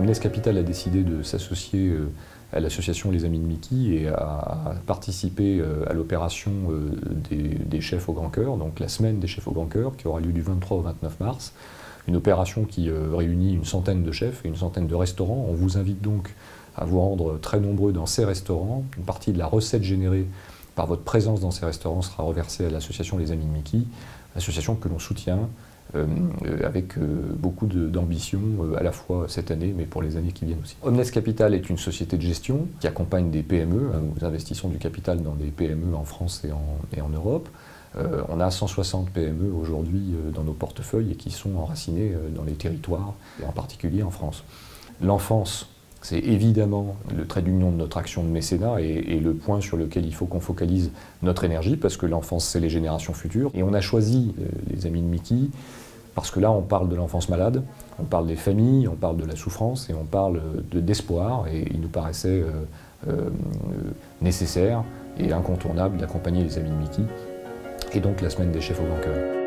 Omnes Capital a décidé de s'associer à l'association Les Amis de Mickey et a participé à l'opération des chefs au grand cœur, donc la semaine des chefs au grand cœur, qui aura lieu du 23 au 29 mars. Une opération qui réunit une centaine de chefs et une centaine de restaurants. On vous invite donc à vous rendre très nombreux dans ces restaurants. Une partie de la recette générée par votre présence dans ces restaurants sera reversée à l'association Les Amis de Mickey, association que l'on soutient avec beaucoup d'ambition, à la fois cette année, mais pour les années qui viennent aussi. Omnes Capital est une société de gestion qui accompagne des PME. Nous investissons du capital dans des PME en France et en Europe. On a 160 PME aujourd'hui dans nos portefeuilles et qui sont enracinées dans les territoires, et en particulier en France. L'enfance, c'est évidemment le trait d'union de notre action de mécénat et le point sur lequel il faut qu'on focalise notre énergie, parce que l'enfance, c'est les générations futures. Et on a choisi les Amis de Mickey parce que là, on parle de l'enfance malade, on parle des familles, on parle de la souffrance et on parle d'espoir. Et il nous paraissait nécessaire et incontournable d'accompagner les Amis de Mickey. Et donc la semaine des chefs au grand cœur.